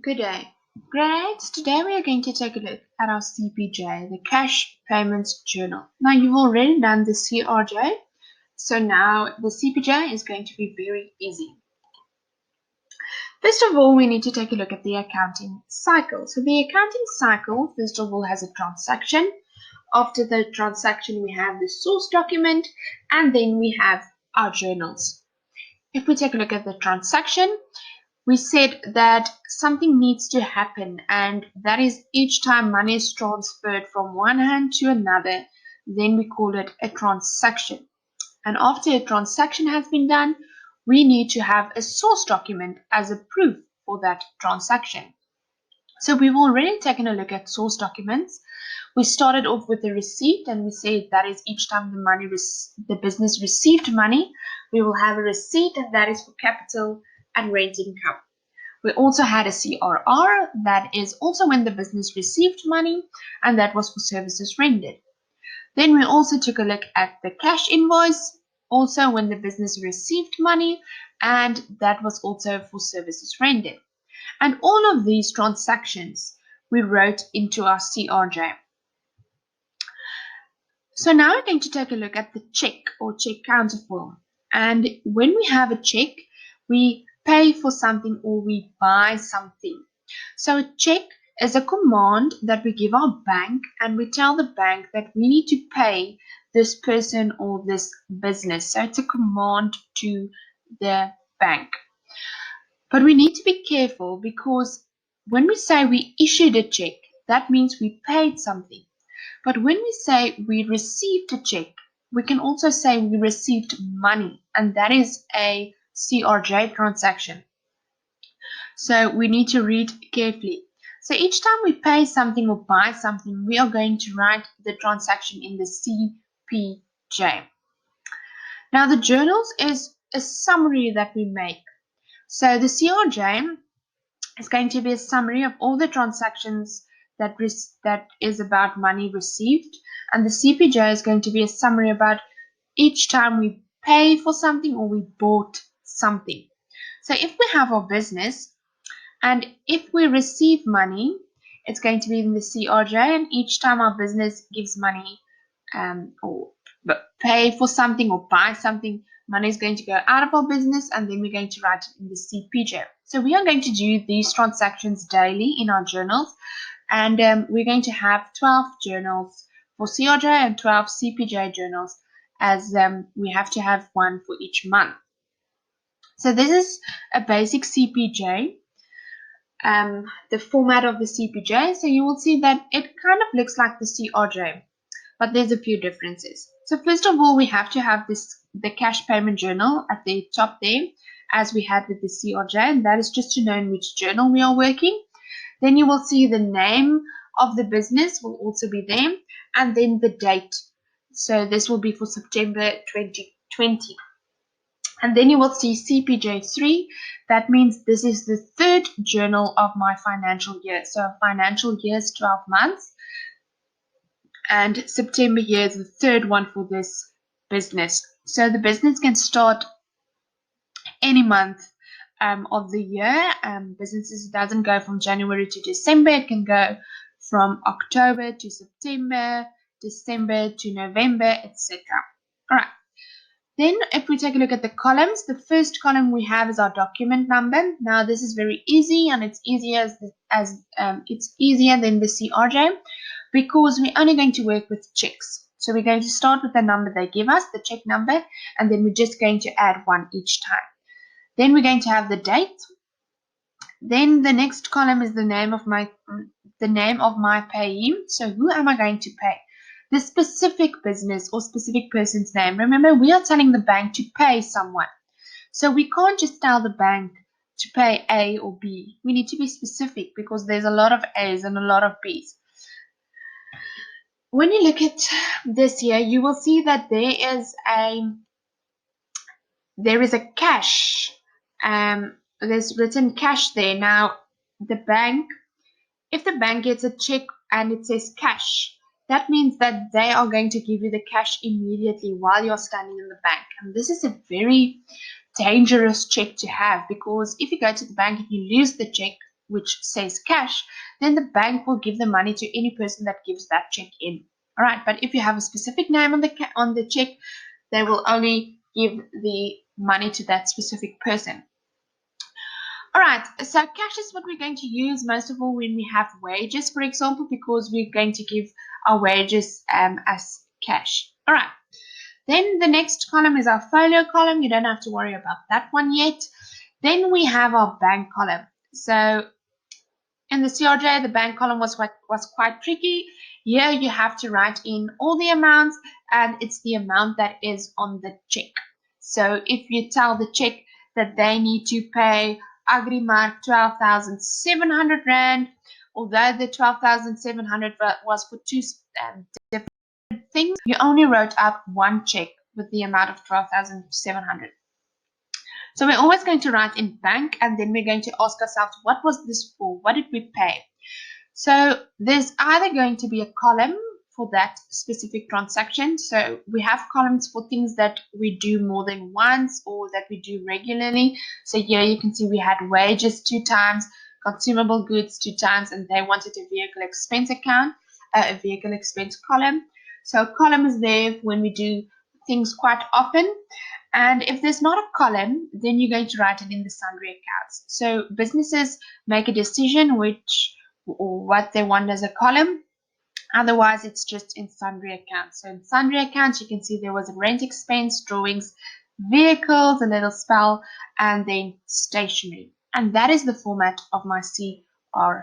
Good day. Great. Today we are going to take a look at our CPJ, the Cash Payments Journal. Now you've already done the CRJ, so now the CPJ is going to be very easy. First of all, we need to take a look at the accounting cycle. So the accounting cycle, first of all, has a transaction. After the transaction, we have the source document, and then we have our journals. If we take a look at the transaction, we said that something needs to happen, and that is each time money is transferred from one hand to another, then we call it a transaction. And after a transaction has been done, we need to have a source document as a proof for that transaction. So we've already taken a look at source documents. We started off with the receipt, and we said that is each time the business received money, we will have a receipt, and that is for capital and rent income. We also had a CRR, that is also when the business received money, and that was for services rendered. Then we also took a look at the cash invoice, also when the business received money, and that was also for services rendered. And all of these transactions we wrote into our CRJ. So now we're going to take a look at the check or check counter form. And when we have a check, we pay for something or we buy something. So a check is a command that we give our bank, and we tell the bank that we need to pay this person or this business. So it's a command to the bank. But we need to be careful, because when we say we issued a check, that means we paid something. But when we say we received a check, we can also say we received money, and that is a CRJ transaction. So we need to read carefully. So each time we pay something or buy something, we are going to write the transaction in the CPJ. Now the journals is a summary that we make. So the CRJ is going to be a summary of all the transactions that is about money received, and the CPJ is going to be a summary about each time we pay for something or we bought something. So if we have our business, and if we receive money, it's going to be in the CRJ, and each time our business gives money or pay for something or buy something, money is going to go out of our business, and then we're going to write it in the CPJ. So we are going to do these transactions daily in our journals, and we're going to have 12 journals for CRJ and 12 CPJ journals, as we have to have one for each month. So this is a basic CPJ, the format of the CPJ. So you will see that it kind of looks like the CRJ, but there's a few differences. So first of all, we have to have the cash payment journal at the top there, as we had with the CRJ, and that is just to know in which journal we are working. Then you will see the name of the business will also be there, and then the date. So this will be for September 2020. And then you will see CPJ3. That means this is the third journal of my financial year. So financial year is 12 months. And September year is the third one for this business. So the business can start any month of the year. Businesses doesn't go from January to December. It can go from October to September, December to November, etc. All right. Then if we take a look at the columns, the first column we have is our document number. Now this is very easy, and it's easier it's easier than the CRJ, because we're only going to work with checks. So we're going to start with the number they give us, the check number, and then we're just going to add one each time. Then we're going to have the date. Then the next column is the name of my payee. So who am I going to pay? The specific business or specific person's name. Remember, we are telling the bank to pay someone. So we can't just tell the bank to pay A or B. We need to be specific, because there's a lot of A's and a lot of B's. When you look at this here, you will see that there is a cash. There's written cash there. Now, if the bank gets a check and it says cash, that means that they are going to give you the cash immediately while you're standing in the bank. And this is a very dangerous check to have, because if you go to the bank and you lose the check, which says cash, then the bank will give the money to any person that gives that check in. All right, but if you have a specific name on the check, they will only give the money to that specific person. All right, so cash is what we're going to use most of all when we have wages, for example, because we're going to give our wages as cash. All right, then the next column is our folio column. You don't have to worry about that one yet. Then we have our bank column. So in the CRJ, the bank column was quite tricky. Here you have to write in all the amounts, and it's the amount that is on the check. So if you tell the check that they need to pay Agrimark 12,700 Rand, although the 12,700 was for two different things, you only wrote up one check with the amount of 12,700. So we're always going to write in bank, and then we're going to ask ourselves, what was this for? What did we pay? So there's either going to be a column for that specific transaction. So we have columns for things that we do more than once or that we do regularly. So here you can see we had wages 2 times, consumable goods 2 times, and they wanted a vehicle expense account, a vehicle expense column. So a column is there when we do things quite often. And if there's not a column, then you're going to write it in the sundry accounts. So businesses make a decision which or what they want as a column. Otherwise, it's just in sundry accounts. So in sundry accounts, you can see there was a rent expense, drawings, vehicles, a little spell, and then stationery. And that is the format of my CPJ.